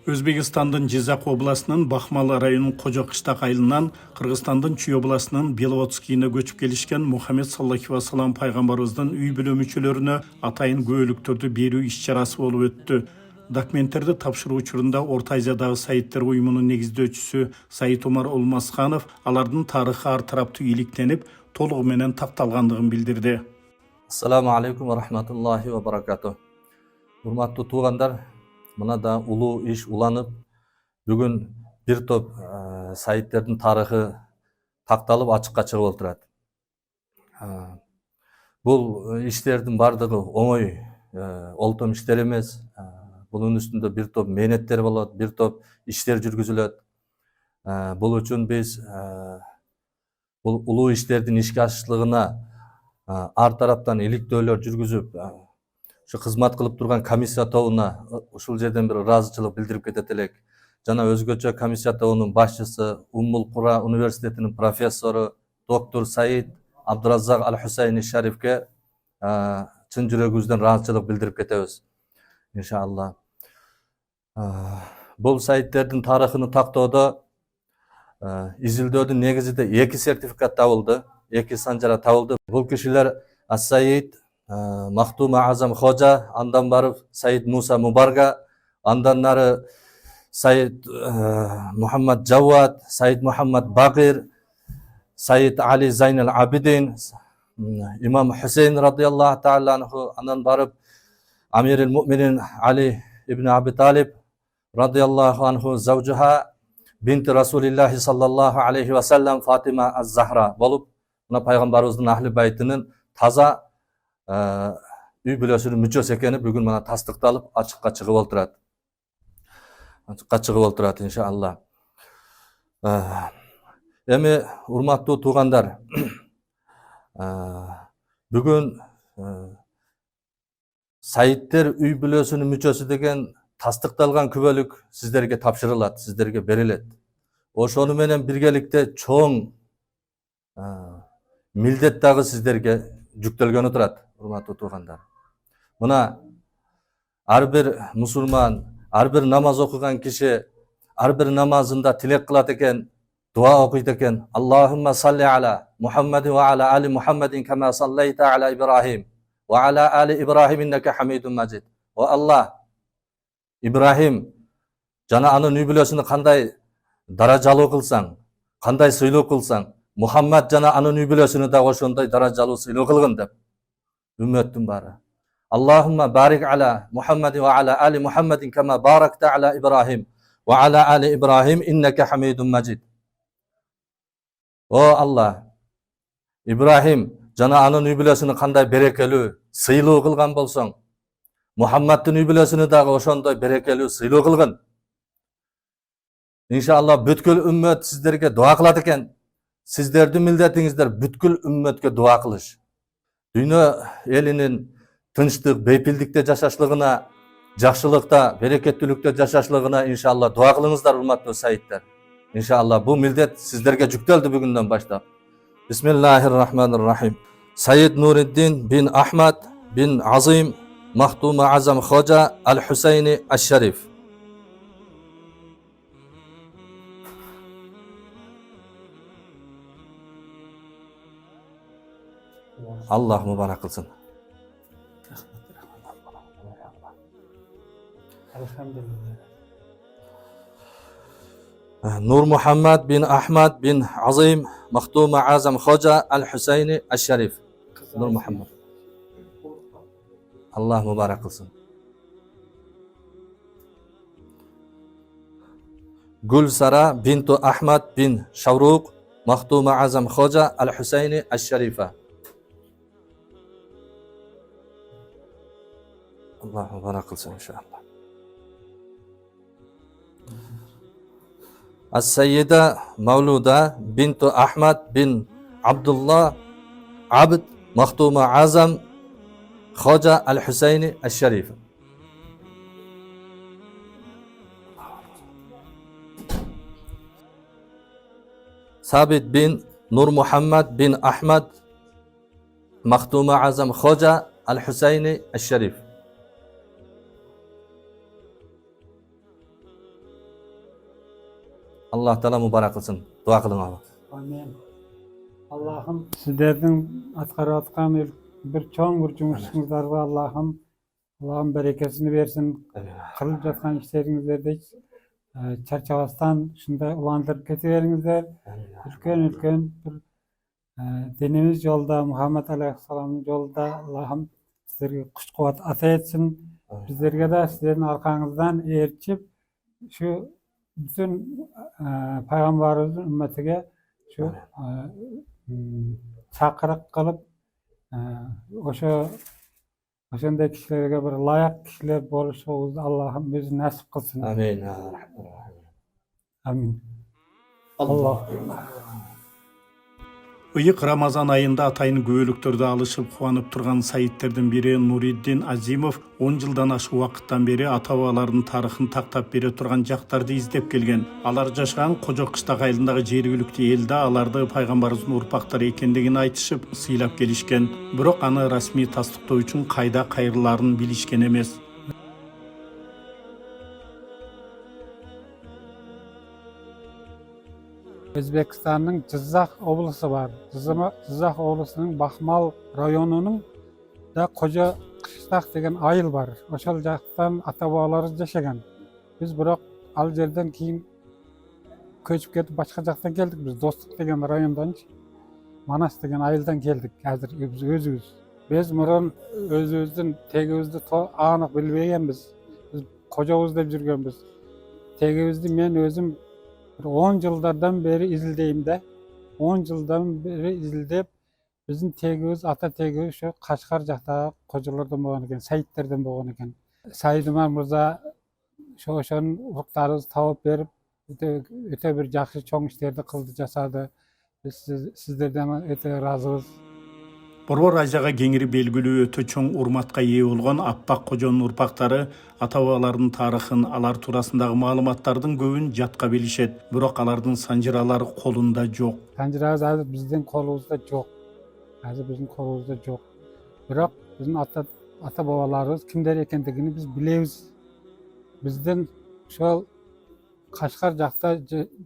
Өзбекстандын Жизак областынын Бахмал районунун Кожо Кыштак айылынан Кыргызстандын Чүй областынын Беловодскийине көчүп келишкен Мухаммед саллаллаху алейхи вассалам пайгамбарыбыздын үй бүлө мүчөлөрүнө атайын күбөлүктөрдү берүү иш-чарасы болуп өттү. Документтерди тапшыруу учурунда Орто Азиядагы Саидтер уюмунун негиздөөчүсү Саид Умар Олмасханов алардын тарыхы ар тараптуу иликтенип, толугу менен такталгандыгын билдирди. Ассаламу алейкум ва рахматуллахи ва баракату. Урматтуу туугандар, мына да улуу иш уланып, бүгүн бир топ Саидтердин тарыхы такталып ачыкка чыгып отурат. Бул иштердин бардыгы оңой олтом иштер эмес. Bunun üstünde bir top mehnetler bolot, bir top işler жүргүзүлөt. Бул үчүн биз бул улуу иштердин ишке ашышлыгына ар тараптан иликтөөлөр жүргүзүп, ушу кызмат кылып турган комиссия тобуна ушул жерден бир ыраазычылык билдирип кетет элек. Жана өзгөчө комиссия тобунун башчысы Уммул Кура университетинин профессору доктор Саид Абдураззак Аль-Хусайни Шарифке чын жүрөгүбүздөн ыраазычылык билдирип кетебиз. İnşallah. Бұл Саидтердин тарыхыны тактоодо изилдөөдүн негизинде 2 сертификат табылды, 2 санжара табылды. Бул кишилер Ас-Саид Махтума Азам Хожа, андан барып Саид Муса Мубарга, андан нары Саид Мухаммад Джавад, Саид Мухаммад Бакир, Саид Али Зайнал Абидин, имам Хусейн радиаллаху таала анху, андан барып Амир el-Mu'minin Ali ibn Abi Talib radıyallahu anhu zavcuha binti Resulullah sallallahu aleyhi ve sellem Fatima az-Zahra bolup, buna Peygamberimizin ahli baytinin taza үй бүлөсүнүн мүчөсү экени бүгүн мына тастыкталып ачыкка чыгып отурат. Иншалла. Эми урматтуу туугандар, бүгүн Саидтер үй бүлөсүнүн мүчөсү деген тастыкталган күбөлүк сиздерге тапшырылат, сиздерге берилет. Ошону менен биргеликте чоң милдет дагы сиздерге жүктөлгөнү турат, урматтуу туугандар. Мына ар бир мусулман, ар бир намаз окуган киши ар бир намазында тилек кылат экен, дуа окуйт экен. Аллахумма салли ала Мухаммадин ва ала али Мухаммадин кама саллайта ала Ибрахим. Ve ala ali İbrahim inneke hamidun majid. O Allah, İbrahim jana anын үй бүлөсүнү кандай даражалуу кылсаң, кандай сыйлоо кылсаң, Мухаммад жана анын үй бүлөсүнү да ошондой даражалуу сыйлоо кылгын деп. Үммөттүн баары. Allahumma barik ala Muhammedin ve ala ali Muhammedin kema barakta ala İbrahim ve ala ali İbrahim inneke hamidun majid. O Allah, İbrahim жана анын үй бүлөсүнү кандай берекелүү, сыйлоо кылган болсоң, Мухаммадтын үй бүлөсүнү дагы ошондой берекелүү, сыйлоо кылгын. Иншалла бүткүл үммөт сиздерге дуа кылат экен. Сиздердин милдетиңиздер бүткүл үммөткө дуа кылыш. Дүйнө элинин тынчтык, бейпилдикте жашашлыгына, жакшылыкта, берекеттүүлүктө жашашлыгына иншалла дуа кылыңыздар, урматтуу Саидтер. Иншалла бул милдет сиздерге жүктөлдү бүгүндөн баштап. Bismillahirrahmanirrahim. Said Nuruddin bin Ahmad bin Azim Mahtuma Azam Hoca Al-Husayni Ash-Sharif. Allah mübarek kılsın. Elhamdülillah. Nur Muhammad bin Ahmad bin Azim Mahtuma Azam Hoca Al-Husayni Ash-Sharif. Nur Muhammad. Allah mübarek kılsın. Gulsara bintu Ahmad bin Şavruk Mahtuma Azam Hoca Al-Husayni Ash-Sharifa. Allah mübarek kılsın inşallah. As-Sayyida Mavluda bintu Ahmad bin Abdullah Abd Mahtuma Azam Hoca Al-Husayni Ash-Sharif. Sabit bin Nur Muhammad bin Ahmad Mahtuma Azam Hoca Al-Husayni Ash-Sharif. Allah Taala mübarek kılsın. Dua kılın abi. Amin. Allah'ım sizlerden atkarı atkan bir çoğun bir cumhurbaşkanınızlarga Allah'ım berekesini versin. Kılıp жатқан işlerinizde çarçabastan şunda ulandırıp ketiberiңizdер. Үлкен bir dinimiz yolda, Muhammed Aleyhisselam'ın yolda Allah'ım sizlerge kuch-kuvat ata etsin. Bizlerge de sizlerin arkanızdan erişip şu bütün Peygamberimizin ümmetine şu çakırık kılıp oşonday kişilerge bir layak kişiler boluşuňyzdy Allah'ım bizi nasip kılsın. Amin. Amin. Allah. Iyik Ramazan ayında atayın göөлüktörde alışıp kuanıp turgan sayitlerden biri Nuriddin Azimov 10 жылдан aşık vakıttan beri ata-babalarının tarixin taktap beri turgan jaktарды izdep kelgen. Alar jaşagan Kojok Kıştak ayылındагы жергиликтүү элде аларды пайгамбарыбыздын урпактары экендигин айтышып, сыйлап келишкен. Бирок аны расмий тастыктоо үчүн кайда кайрыларын билишкен эмес. Özbekistan'ın Cızak oblusu var. Cızak oblusunun Bakmal rayonunun da Koca Kışlak degen ayıl var. Oşol jaktan ata-babalarыбыз jaşagan. Biz biroq al jerden keyin köçüp ketip başka jaktan geldik biz. Dostluk degen rayondan Manas degen ayıldan geldik. Hazır biz özübüz. Biz murun özübüzdün tegibizdi anyk bilbegenbiz. Biz kojabız dep jürgenbiz. Tegibizdi men özüm 10 yıllardan beri izildeyim de 10 yıldan beri izildep bizim tegimiz ata tegimiz şu Kaşgar jakta kocalardan bolgan eken, Saitlerden bolgan eken. Said Umar Murza şu oşonun uruklarыбыз tawap berip öte bir jakşı çoň işlerdi kıldı jasady. Biz sizlerden öte razыбыз. Борбор Азияга кеңири белгилүү өтө чоң урматка ээ болгон Аппак Кожонун урпактары ата-бабалардын тарыхын, алар туурасындагы маалыматтардын көбүн жатка билишет. Бирок алардын санжыралары колунда жок. Sanjırağız hazır bizden kolumuzda yok. Hazır bizim kolumuzda yok. Bırak bizim ata babalarımız kimler ekendigini biz bilemiz. Bizden şu Kaşgar jakta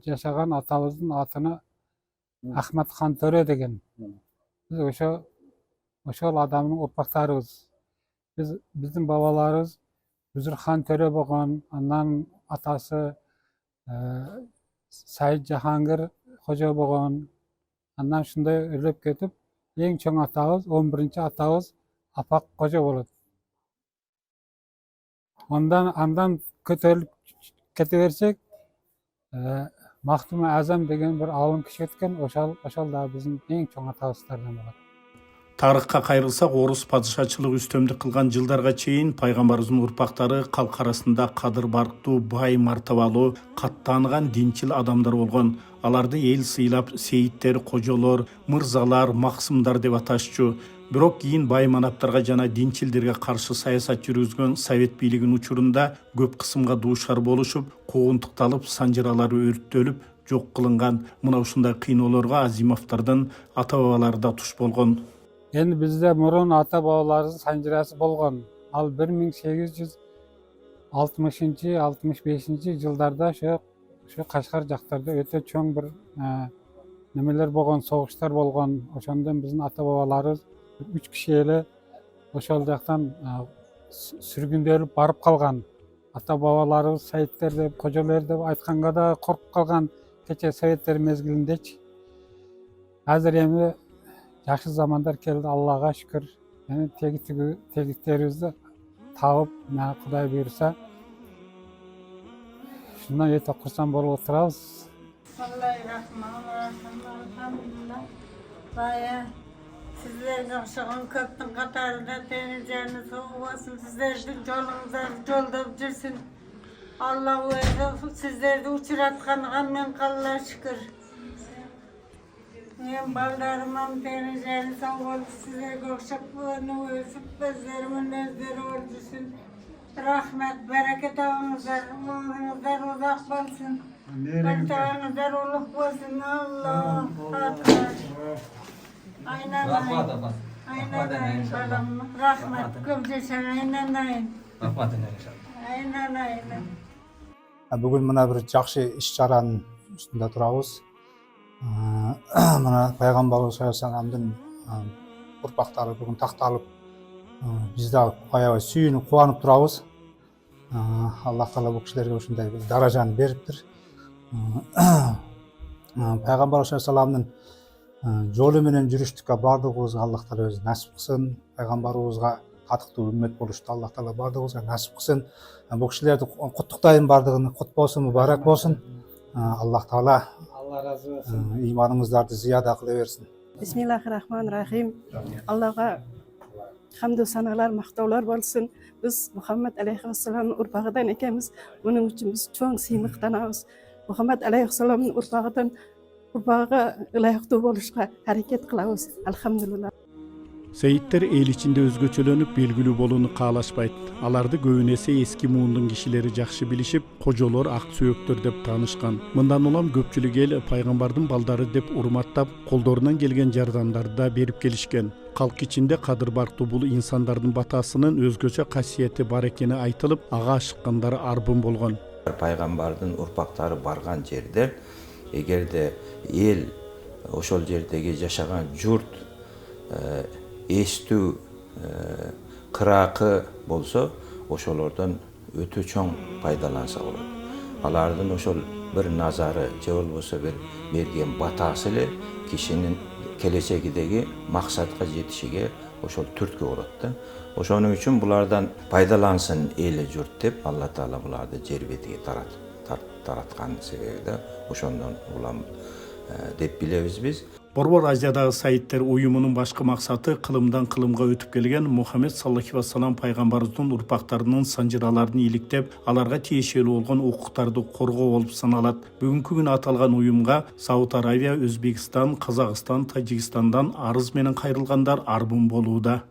yaşagan atabızın atını Ahmet Han Töre degen. Biz oşol adamın urpaktarыбыз. Bizim babalarımız Büzür Han Töre bolgan, andan atası Said Jahangir Hoca bolgan. Andan şunday ölüp ketip en çoň atağız 11-nji atağız Apak Hoca bolat. Andan kötörülüp ketebersek Mahdum Azam degen bir alym kişi etken oşal da bizim en çoň atağızlardan bolat. Тарыхка кайрылсак, орус падышачылык үстөмдүк кылган жылдарга чейин пайгамбарыбыздын урпактары калк арасында кадыр барктуу, бай мартабалуу, каттаанган динчил адамдар болгон. Аларды эл сыйлап сейиттер, кожолор, мырзалар, максымдар деп аташчу. Бирок кийин бай манаптарга жана динчилдерге каршы саясат жүргүзгөн совет бийлигинин учурунда көп кысымга дуушар болушуп, куугунтукталып, санжыралары өрттөлүп, жок кылынган. Мына ушундай кыйноолорго Азимовдордун ата-бабалары да туш болгон. Endi bizde murun ata-babalarımızın sanjırası bolgan. Al 1860-65 yıllarda şu Kaşgar jaktarda öte çoň bir nemeler bolgan, soguşlar bolgan. Oşondan bizim ata-babalarımız 3 kişi ele oşol jaktan sürgündelip barıp kalgan. Ata-babalarımız Saitler dep, Kojalar dep aytkanga da korkup kalgan keche Sovetler mezgilindeçi. Hazır endi Yaxşı zamanlar keldi, Allah'a şükür. Yani tegitlerimizi tavıp, yani Kuday buyursa, şundan öte kursan bolup oturabız. Bismillahirrahmanirrahim. Elhamdülillah. Baya sizlerge oşağın köptün katarında denizleriniz soğuk olsun. Sizlerden yolda жүрсүн. Allah özü sizlerdi uçuratkanıga men Allah'a şükür. Men ballarımın denizlerini soğuk olup sizlerge oşak boğunu ölsüp bezlerimin özleri öldürsün. Rahmet, bereket ağınızlar, uzak olsun. Kaltağınızlar olup olsun. Allah, Fatiha. Aynen aynen. Aynen aynen balam. Rahmet, köpceşen aynen aynen. Aynen aynen. Бүгін мына бір жақсы іс-шараның үстүндө турабыз. Мына пайгамбарыбыз саллаллаху алейхи вассаламдын урпактары бүгүн такталып, биз да аябай сүйүнүп, кубанып турабыз. Аллах Таала бул кишилерге ушундай бир даражаны бериптир. Пайгамбар саллаллаху алейхи вассаламдын жолу менен жүрүштүккө бардыгыбызга Аллах Таала өзү насип кылсын. Пайгамбарыбызга катыктуу үммет болушту Аллах Таала бардыгыбызга насип кылсын. Бул кишилерди куттуктайм, бардыгын кут болсун, мубарак болсун. Аллах Таала Алла разы болсун. иманыңыздарды зияда кыла берсин. Bismillahirrahmanirrahim. Allah'a hamdü sanalar, maqtovlar bolsun. Biz Muhammed Aleyhisselam'ın urpağıdan ekemiz. Bunun için biz çok sıylıktanabız. Muhammed Aleyhisselam'ın urpağı layıklı boluşqa hareket kılabız. Elhamdülillah. Seyitler el içinde özgöçölönüp belgili bolunu kaalaşpayt. Alardı göğünese eski muundun kişileri jakşı bilişip, kojolor ak sööktөр dep tanışkan. Mından olam köpçülük el paygambardın baldары dep urmattap, koldorunan gelgen jardamdарды da berip gelişken. Kalk içinde kadır barkты bul insandardın batasının özgöçe kasiyeti bar ekeni aytılıp, ağa aşıkkandары arbın bolgon. Paygambardın urpaktары bargan жерде, эгерде эл ошол жердеги жашаган журт эстүү кыраакы болсо, ошолордон өтө чоң пайдаланса болот. Алардын ошол бир назары же болбосо бир берген батасы эле кишинин келечегидеги максатка жетишиге ошол түрткү болот да. Ошону үчүн булардан пайдалансын эли журт деп Алла Таала буларды жер бетиге тараткан себеби да ошондон улам деп билебиз биз. Борбор Азиядагы Саиттер уюмунун башкы максаты кылымдан кылымга өтүп келген Мухаммед саллаллаху алейхи вассалам пайгамбарыбыздын урпактарынын санжыраларын иликтеп, аларга тиешелүү болгон укуктарды коргоо болуп саналат. Бүгүнкү күнү аталган уюмга Сауд Аравия, Өзбекстан, Казакстан, Тажикстандан арыз менен кайрылгандар арбын болууда.